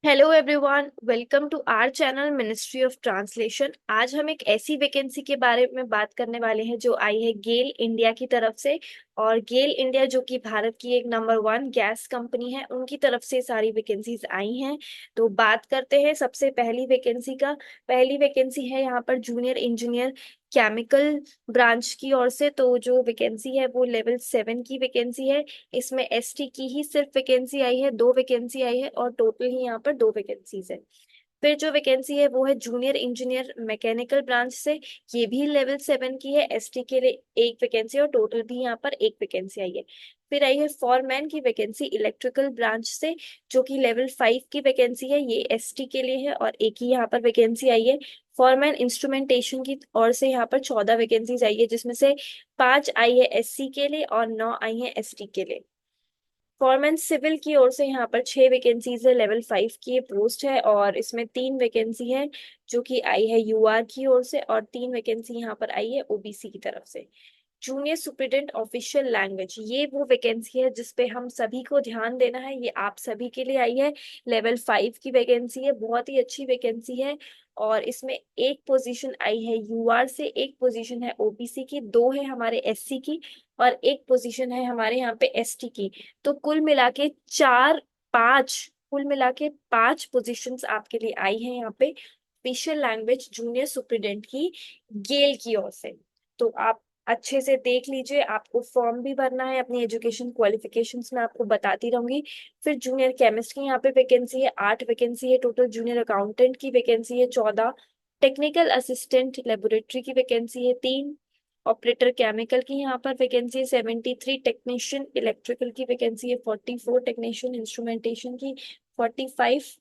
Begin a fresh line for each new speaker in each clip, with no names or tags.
Hello everyone, welcome to our channel ministry of translation. आज हम एक ऐसी वैकेंसी के बारे में बात करने वाले हैं जो आई है गेल इंडिया की तरफ से। और गेल इंडिया जो कि भारत की एक नंबर वन गैस कंपनी है, उनकी तरफ से सारी वैकेंसीज आई हैं। तो बात करते हैं सबसे पहली वैकेंसी का। पहली वैकेंसी है यहाँ पर जूनियर इंजीनियर केमिकल ब्रांच की ओर से। तो जो वैकेंसी है वो लेवल 7 की वैकेंसी है। इसमें एसटी की ही सिर्फ वैकेंसी आई है, दो वैकेंसी आई है और टोटल ही यहाँ पर दो वैकेंसीज है। फिर जो वैकेंसी है वो है जूनियर इंजीनियर मैकेनिकल ब्रांच से। ये भी लेवल 7 की है। एसटी के लिए एक वैकेंसी और टोटल भी यहाँ पर एक वैकेंसी आई है। फिर आई है फॉरमैन की वैकेंसी इलेक्ट्रिकल ब्रांच से, जो कि लेवल 5 की वैकेंसी है। ये एसटी के लिए है और एक ही यहाँ पर वैकेंसी आई है। फॉरमैन इंस्ट्रूमेंटेशन की ओर से यहाँ पर 14 वैकेंसीज आई है, जिसमें से 5 आई है एससी के लिए और 9 आई है एसटी के लिए। फॉरमैन सिविल की ओर से यहाँ पर 6 वैकेंसीज है, लेवल 5 की ये पोस्ट है और इसमें 3 वैकेंसी है जो कि आई है यूआर की ओर से और 3 वैकेंसी यहाँ पर आई है ओबीसी की तरफ से। जूनियर सुप्रिटेंडेंट ऑफिशियल लैंग्वेज, ये वो वैकेंसी है जिसपे हम सभी को ध्यान देना है। ये आप सभी के लिए आई है, लेवल 5 की वैकेंसी है, बहुत ही अच्छी वैकेंसी है। और इसमें एक पोजीशन आई है यूआर से, एक पोजीशन है ओबीसी की, दो है हमारे एससी की और एक पोजीशन है हमारे यहाँ पे एसटी की। तो कुल मिला के चार पांच कुल मिला के 5 पोजीशंस आपके लिए आई हैं यहाँ पे ऑफिशियल लैंग्वेज जूनियर सुप्रिटेंडेंट की, गेल की ओर से। तो आप अच्छे से देख लीजिए, आपको फॉर्म भी भरना है। अपनी एजुकेशन क्वालिफिकेशंस में आपको बताती रहूंगी। फिर जूनियर केमिस्ट की यहाँ पे वैकेंसी है, 8 वैकेंसी है टोटल। जूनियर अकाउंटेंट की वैकेंसी है 14। टेक्निकल असिस्टेंट लेबोरेटरी की वैकेंसी है 3। ऑपरेटर केमिकल की यहाँ पर वैकेंसी है 73। टेक्नीशियन इलेक्ट्रिकल की वैकेंसी है 44। टेक्नीशियन इंस्ट्रूमेंटेशन की 45।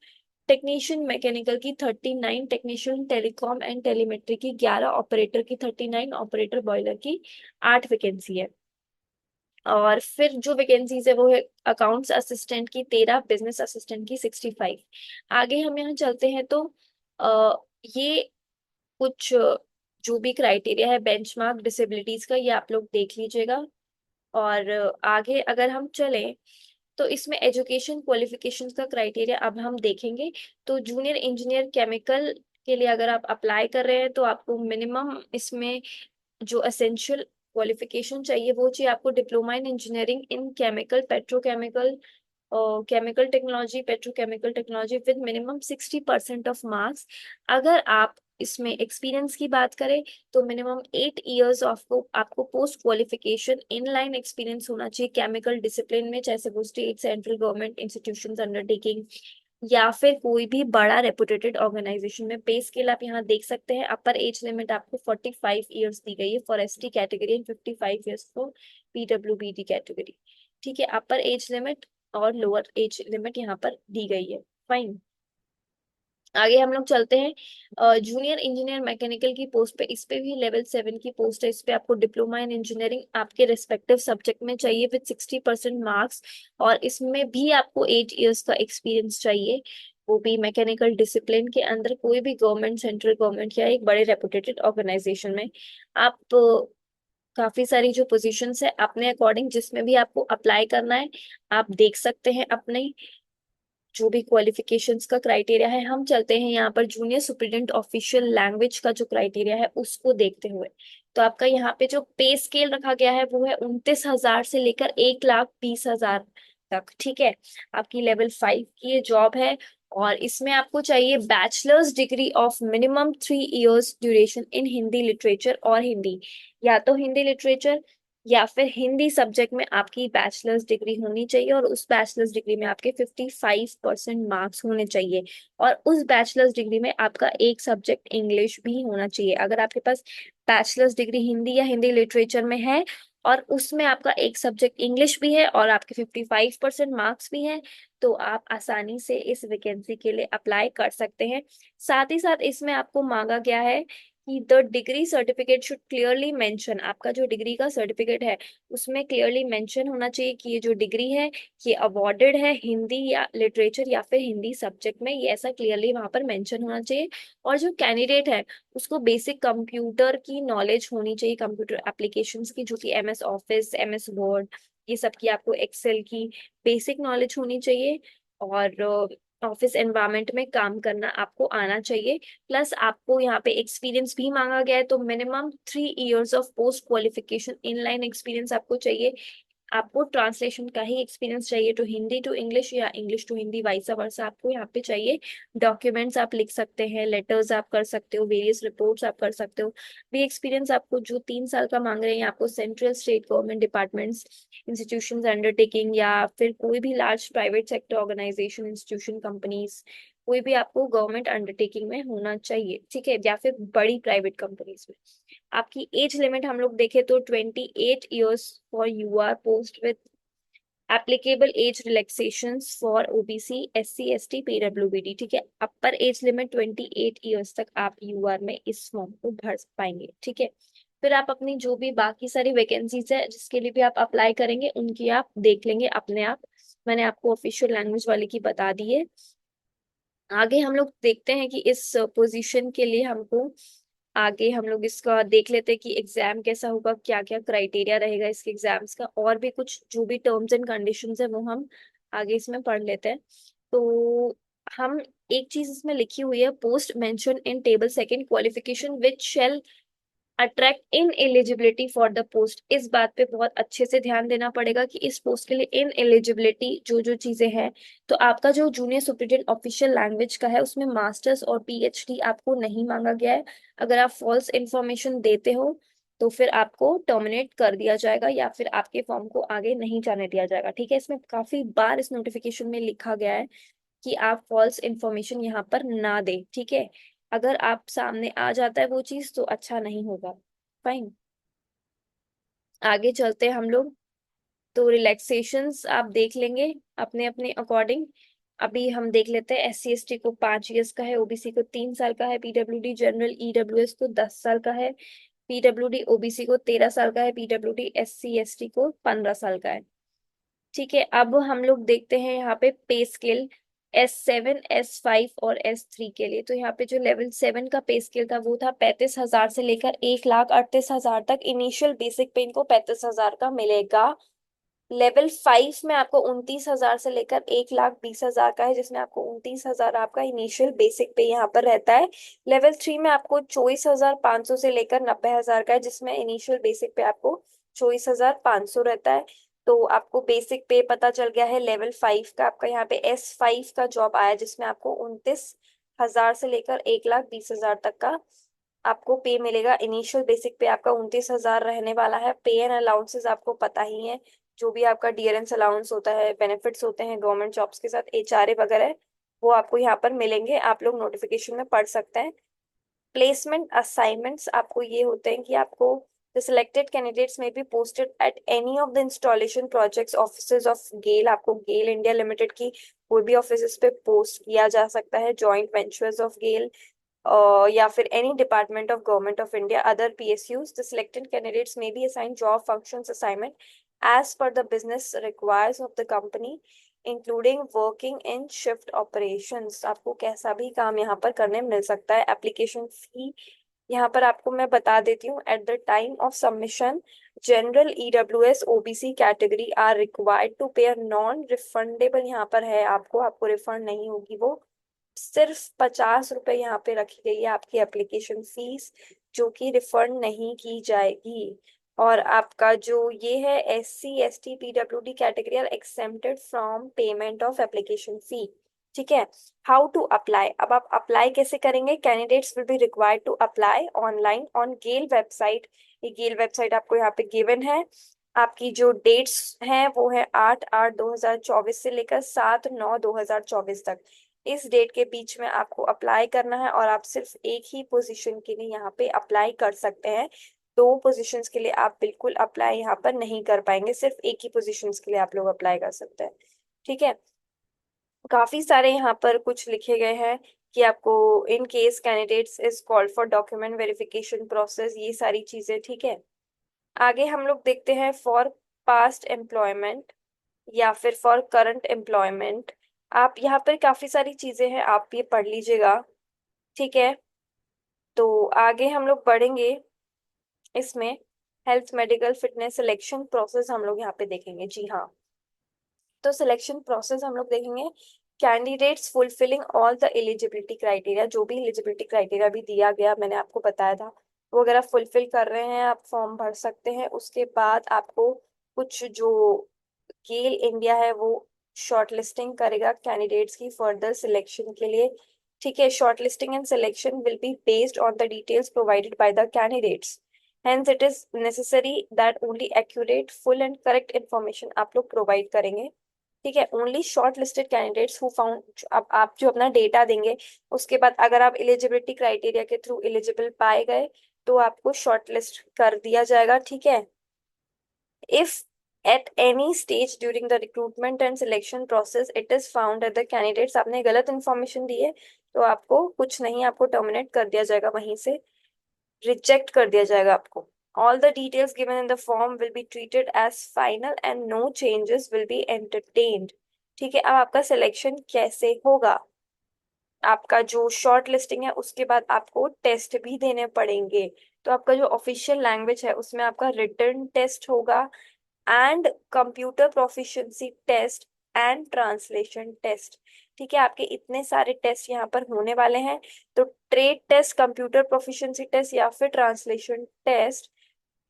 टेक्नीशियन मैकेनिकल की 39। टेक्नीशियन टेलीकॉम एंड टेलीमेट्री की 11। ऑपरेटर की 39। ऑपरेटर बॉयलर की 8 वैकेंसी है। और फिर जो वैकेंसीज है वो है अकाउंट्स असिस्टेंट की 13। बिजनेस असिस्टेंट की 65। आगे हम यहाँ चलते हैं तो ये कुछ जो भी क्राइटेरिया है बेंचमार्क डिसेबिलिटीज का, ये आप लोग देख लीजिएगा। और आगे अगर हम चलें तो इसमें एजुकेशन क्वालिफिकेशंस का क्राइटेरिया अब हम देखेंगे। तो जूनियर इंजीनियर केमिकल के लिए अगर आप अप्लाई कर रहे हैं तो आपको मिनिमम इसमें जो एसेंशियल क्वालिफिकेशन चाहिए वो चाहिए आपको diploma in engineering in chemical petrochemical chemical technology petrochemical technology with minimum 60% of marks. अगर आप इसमें एक्सपीरियंस की बात करें तो मिनिमम 8 इयर्स ऑफ को आपको post qualification in line experience होना चाहिए केमिकल डिसिप्लिन में, चाहे वो state central government institutions undertaking या फिर कोई भी बड़ा रेपुटेटेड ऑर्गेनाइजेशन में। पे स्केल आप यहाँ देख सकते हैं। अपर एज लिमिट आपको 45 ईयर्स दी गई है for ST category and 55 years for PWBD category. ठीक है, अपर एज लिमिट और लोअर एज लिमिट यहाँ पर दी गई है। फाइन, आगे हम लोग चलते हैं। जूनियर इंजीनियर मैकेनिकल की पोस्ट पे, इस पे भी लेवल 7 की पोस्ट है। इस पे आपको डिप्लोमा इन इंजीनियरिंग आपके रिस्पेक्टिव सब्जेक्ट में चाहिए विद 60% मार्क्स। और इसमें भी आपको 8 इयर्स का एक्सपीरियंस चाहिए, वो भी मैकेनिकल डिसिप्लिन के अंदर, कोई भी गवर्नमेंट सेंट्रल गवर्नमेंट या एक बड़े रेपुटेटेड ऑर्गेनाइजेशन में। आप काफी सारी जो पोजीशंस है अपने अकॉर्डिंग जिसमें भी आपको अप्लाई करना है आप देख सकते हैं अपने जो भी क्वालिफिकेशंस का क्राइटेरिया है। हम चलते हैं यहाँ पर जूनियर सुप्रिटेंडेंट ऑफिशियल लैंग्वेज का जो क्राइटेरिया है उसको देखते हुए। तो आपका यहाँ पे जो पे स्केल रखा गया है वो है 29,000 से लेकर 1,20,000 तक। ठीक है, आपकी लेवल 5 की ये जॉब है और इसमें आपको चाहिए bachelors degree of minimum 3 years duration in Hindi literature और हिंदी, या तो हिंदी लिटरेचर या फिर हिंदी सब्जेक्ट में आपकी बैचलर्स डिग्री होनी चाहिए और उस बैचलर्स डिग्री में आपके 55% मार्क्स होने चाहिए। और उस बैचलर्स डिग्री में आपका एक सब्जेक्ट इंग्लिश भी होना चाहिए। अगर आपके पास बैचलर्स डिग्री हिंदी या हिंदी लिटरेचर में है और उसमें आपका एक सब्जेक्ट इंग्लिश भी है और आपके 55% मार्क्स भी हैं, तो आप आसानी से इस वैकेंसी के लिए अप्लाई कर सकते हैं। साथ ही साथ इसमें आपको मांगा गया है कि the degree certificate should clearly mention, आपका जो डिग्री का सर्टिफिकेट है उसमें क्लियरली मेंशन होना चाहिए कि ये जो डिग्री है ये अवॉर्डेड है हिंदी या लिटरेचर या फिर हिंदी सब्जेक्ट में, ये ऐसा क्लियरली वहां पर मेंशन होना चाहिए। और जो कैंडिडेट है उसको बेसिक कंप्यूटर की नॉलेज होनी चाहिए, कंप्यूटर एप्लीकेशंस की, जो कि एमएस ऑफिस एमएस वर्ड ये सब की, आपको एक्सेल की बेसिक नॉलेज होनी चाहिए। और ऑफिस एनवायरनमेंट में काम करना आपको आना चाहिए। प्लस आपको यहाँ पे एक्सपीरियंस भी मांगा गया है, तो minimum 3 years of post qualification inline experience आपको चाहिए। आपको ट्रांसलेशन का ही एक्सपीरियंस चाहिए, टू हिंदी टू इंग्लिश या English to Hindi, vice versa आपको यहाँ पे चाहिए। डॉक्यूमेंट्स आप लिख सकते हैं, लेटर्स आप कर सकते हो, वेरियस रिपोर्ट्स आप कर सकते हो। भी एक्सपीरियंस आपको जो 3 साल का मांग रहे हैं आपको, central state government departments, institution undertaking, या फिर कोई भी large private sector organisation, institution, companies, कोई भी आपको गवर्नमेंट अंडरटेकिंग में होना चाहिए, ठीक है, या फिर बड़ी प्राइवेट कंपनीज में। आपकी एज लिमिट हम लोग देखें तो 28 years for UR post with applicable age relaxations for OBC, SC, ST, पीडब्ल्यूबीडी, ठीक है। अपर एज लिमिट 28 years तक आप यूआर में इस फॉर्म को भर पाएंगे, ठीक है। फिर आप अपनी जो भी बाकी सारी वैकेंसीज है जिसके लिए भी आप अप्लाई करेंगे उनकी आप देख लेंगे अपने आप। मैंने आपको ऑफिशियल लैंग्वेज वाले की बता दी है। आगे हम लोग देखते हैं कि इस पोजीशन के लिए हमको, आगे हम लोग इसका देख लेते हैं कि एग्जाम कैसा होगा, क्या क्या क्राइटेरिया रहेगा इसके एग्जाम्स का, और भी कुछ जो भी टर्म्स एंड कंडीशंस है वो हम आगे इसमें पढ़ लेते हैं। तो हम, एक चीज इसमें लिखी हुई है, post mention in table second qualification which shell attract in eligibility for the post. इस बात पे बहुत अच्छे से ध्यान देना पड़ेगा कि इस पोस्ट के लिए इन एलिजिबिलिटी जो जो चीजें हैं, तो आपका जो जूनियर सुपरिटेंडेंट ऑफिशियल लैंग्वेज का है उसमें मास्टर्स और पीएचडी आपको नहीं मांगा गया है। अगर आप फॉल्स इंफॉर्मेशन देते हो तो फिर आपको टर्मिनेट कर दिया जाएगा या फिर आपके फॉर्म को आगे नहीं जाने दिया जाएगा, ठीक है। इसमें काफी बार इस नोटिफिकेशन में लिखा गया है कि आप फॉल्स इंफॉर्मेशन यहाँ पर ना दें, ठीक है। अगर आप सामने आ जाता है वो चीज तो अच्छा नहीं होगा। फाइन, आगे चलते हैं हम लोग। तो रिलैक्सेशंस आप देख लेंगे अपने अपने अकॉर्डिंग। अभी हम देख लेते हैं, SC ST को 5 years का है, ओबीसी को 3 साल का है, पीडब्ल्यूडी जनरल ईडब्ल्यूएस को 10 साल का है, पीडब्ल्यूडी ओबीसी को 13 साल का है, पीडब्ल्यूडी SC ST को 15 साल का है, ठीक है। अब हम लोग देखते हैं यहाँ पे पे स्केल S7, S5 और S3 के लिए। तो यहाँ पे जो लेवल 7 का पे स्केल था वो था 35,000 से लेकर 1,38,000 तक। इनिशियल बेसिक पे इनको 35,000 का मिलेगा। लेवल 5 में आपको 29,000 से लेकर 1,20,000 का है, जिसमें आपको 29,000 आपका इनिशियल बेसिक पे यहाँ पर रहता है। लेवल 3 में आपको 24,500 से लेकर 90,000 का है, जिसमें इनिशियल बेसिक पे आपको 24,500 रहता है। तो आपको बेसिक पे पता चल गया है लेवल 5 का। आपका यहाँ पे S5 का जॉब आया जिसमें आपको 29,000 से लेकर 1,20,000 तक का आपको पे मिलेगा। इनिशियल बेसिक पे आपका 29,000 रहने वाला है। पे एंड अलाउंसेस आपको पता ही है, जो भी आपका डियरेंस अलाउंस होता है, बेनिफिट्स होते हैं गवर्नमेंट जॉब्स के साथ, HRA वगैरह, वो आपको यहाँ पर मिलेंगे। आप लोग नोटिफिकेशन में पढ़ सकते हैं। प्लेसमेंट असाइनमेंट्स आपको ये होते हैं कि आपको the selected candidates may be posted at any of the installation projects offices of GAIL। आपको गेल इंडिया लिमिटेड की कोई भी ऑफिस पे पोस्ट किया जा सकता है, जॉइंट वेंचर्स ऑफ गेल, या फिर any department of government of India, other PSUs। The selected candidates may be assigned job functions assignment as per the business requires of the company, including working in shift operations। आपको कैसा भी काम यहाँ पर करने मिल सकता है। एप्लीकेशन फी यहाँ पर आपको मैं बता देती हूँ। At the time of submission, general EWS OBC category are required to pay non refundable, यहाँ पर है आपको रिफंड नहीं होगी वो, सिर्फ 50 रुपए यहाँ पे रखी गई है आपकी एप्लीकेशन फीस, जो कि रिफंड नहीं की जाएगी। और आपका जो ये है SC ST PWD category are exempted from payment of application fee, ठीक है। हाउ टू अप्लाई, अब आप अप्लाई कैसे करेंगे। Candidates will be required to apply online on GAIL website. ये गेल वेबसाइट आपको यहाँ पे गिवन है। आपकी जो डेट्स हैं वो है 8/8/2024 से लेकर 7/9/2024 तक। इस डेट के बीच में आपको अप्लाई करना है और आप सिर्फ एक ही पोजीशन के लिए यहाँ पे अप्लाई कर सकते हैं। दो पोजीशंस के लिए आप बिल्कुल अप्लाई यहाँ पर नहीं कर पाएंगे, सिर्फ एक ही पोजीशंस के लिए आप लोग अप्लाई कर सकते हैं, ठीक है। काफी सारे यहाँ पर कुछ लिखे गए हैं कि आपको in case candidates is called for document verification process, ये सारी चीजें, ठीक है। आगे हम लोग देखते हैं फॉर पास्ट एम्प्लॉयमेंट या फिर फॉर करंट एम्प्लॉयमेंट। आप यहाँ पर काफी सारी चीजें हैं, आप ये पढ़ लीजिएगा, ठीक है। तो आगे हम लोग बढ़ेंगे इसमें। Health medical fitness selection process हम लोग यहाँ पे देखेंगे, जी हाँ। तो सिलेक्शन प्रोसेस हम लोग देखेंगे candidates fulfilling all the eligibility criteria, जो भी एलिजिबिलिटी क्राइटेरिया भी दिया गया मैंने आपको बताया था, वो अगर आप फुलफिल कर रहे हैं आप फॉर्म भर सकते हैं। उसके बाद आपको कुछ जो गेल इंडिया है वो शॉर्ट लिस्टिंग करेगा कैंडिडेट्स की फर्दर सिलेक्शन के लिए। ठीक है, short listing and selection will be based on the details provided by the candidates, hence it is necessary that only accurate full and correct information आप लोग प्रोवाइड करेंगे। ठीक है, only short listed candidates who found, अब आप जो अपना data देंगे उसके बाद अगर आप एलिजिबिलिटी क्राइटेरिया के थ्रू एलिजिबल पाए गए तो आपको शॉर्ट लिस्ट कर दिया जाएगा। ठीक है, if at any stage during the recruitment and selection process it is found that the candidates आपने गलत इन्फॉर्मेशन दी है तो आपको कुछ नहीं, आपको टर्मिनेट कर दिया जाएगा, वहीं से रिजेक्ट कर दिया जाएगा आपको। All the details given in the form will be treated as final and no changes will be entertained। ठीक है, अब आपका सिलेक्शन कैसे होगा? आपका जो शॉर्ट लिस्टिंग है उसके बाद आपको टेस्ट भी देने पड़ेंगे। तो आपका जो ऑफिशियल लैंग्वेज है उसमें आपका रिटर्न टेस्ट होगा, and computer proficiency test and translation test. ठीक है, आपके इतने सारे टेस्ट यहाँ पर होने वाले हैं। तो trade test, computer proficiency test या फिर ट्रांसलेशन टेस्ट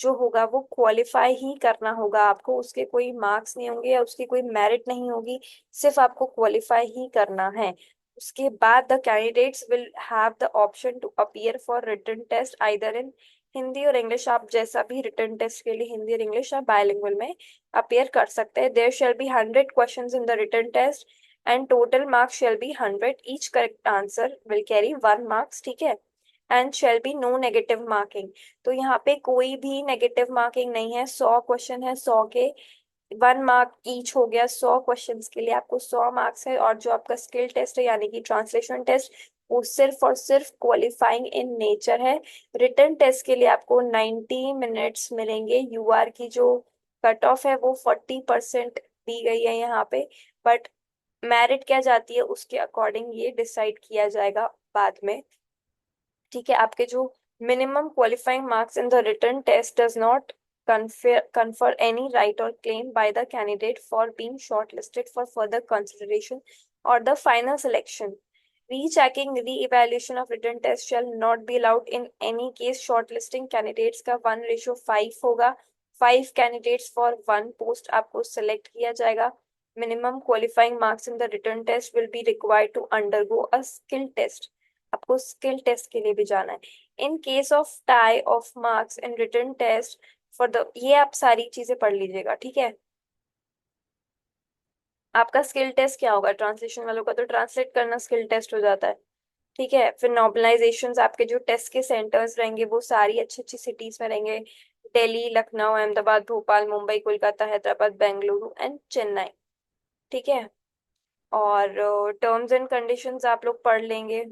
जो होगा वो क्वालिफाई ही करना होगा आपको, उसके कोई मार्क्स नहीं होंगे या उसकी कोई मेरिट नहीं होगी, सिर्फ आपको क्वालिफाई ही करना है। उसके बाद the candidates will have the option to appear for written test either in Hindi और इंग्लिश। आप जैसा भी रिटन टेस्ट के लिए हिंदी और इंग्लिश आप बायलिंगुअल में अपीयर कर सकते हैं। There shall be 100 questions in the written test and total marks shall be 100, each correct answer will carry 1 marks. ठीक है, and shall be no negative marking. तो यहाँ पे कोई भी नेगेटिव मार्किंग नहीं है। 100 क्वेश्चन है, 100 के 1 मार्क ईच हो गया। 100 क्वेश्चंस के लिए आपको 100 मार्क्स है। और जो आपका स्किल टेस्ट है यानी कि ट्रांसलेशन टेस्ट, वो सिर्फ और सिर्फ क्वालिफाइंग इन नेचर है। रिटन टेस्ट के लिए आपको 90 मिनट्स मिलेंगे। यूआर की जो कट ऑफ है वो 40% दी गई है यहाँ पे, बट मेरिट क्या जाती है उसके अकॉर्डिंग ये डिसाइड किया जाएगा बाद में। ठीक है, आपके जो minimum qualifying marks in the written test does not confer any right or claim by the candidate for being shortlisted for further consideration or the final selection. Rechecking, re-evaluation of written test shall not be allowed in any case। shortlisting candidates का 1:5 होगा। 5 candidates for 1 post आपको select किया जाएगा। minimum qualifying marks in the written test will be required to undergo a skill test। आपको skill test के लिए भी जाना है। In case of tie of marks in written test for the, ये आप सारी चीजें पढ़ लीजिएगा। ठीक है, आपका स्किल टेस्ट क्या होगा? ट्रांसलेशन वालों का तो ट्रांसलेट करना स्किल टेस्ट हो जाता है। ठीक है, फिर नॉर्मलाइजेशन, आपके जो टेस्ट के सेंटर्स रहेंगे वो सारी अच्छी अच्छी सिटीज में रहेंगे। दिल्ली, लखनऊ, अहमदाबाद, भोपाल, मुंबई, कोलकाता, हैदराबाद, बेंगलुरु एंड चेन्नई। ठीक है, और टर्म्स एंड कंडीशंस आप लोग पढ़ लेंगे।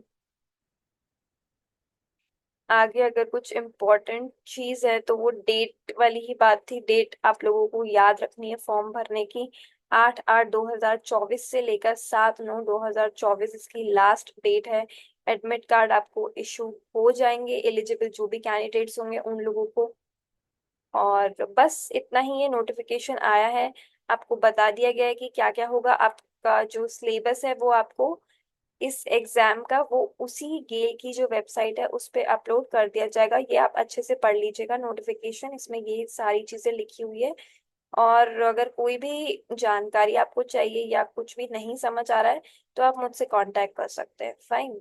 आगे अगर कुछ इम्पोर्टेंट चीज है तो वो डेट वाली ही बात थी। डेट आप लोगों को याद रखनी है फॉर्म भरने की। 8/8/2024 से लेकर 7/9/2024 इसकी लास्ट डेट है। एडमिट कार्ड आपको इशू हो जाएंगे एलिजिबल जो भी कैंडिडेट्स होंगे उन लोगों को। और बस इतना ही, ये नोटिफिकेशन आया है, आपको बता दिया गया है कि क्या क्या होगा। आपका जो सिलेबस है वो आपको इस एग्जाम का वो उसी गेल की जो वेबसाइट है उस पे अपलोड कर दिया जाएगा। ये आप अच्छे से पढ़ लीजिएगा नोटिफिकेशन, इसमें ये सारी चीजें लिखी हुई है। और अगर कोई भी जानकारी आपको चाहिए या कुछ भी नहीं समझ आ रहा है तो आप मुझसे कांटेक्ट कर सकते हैं। फाइन।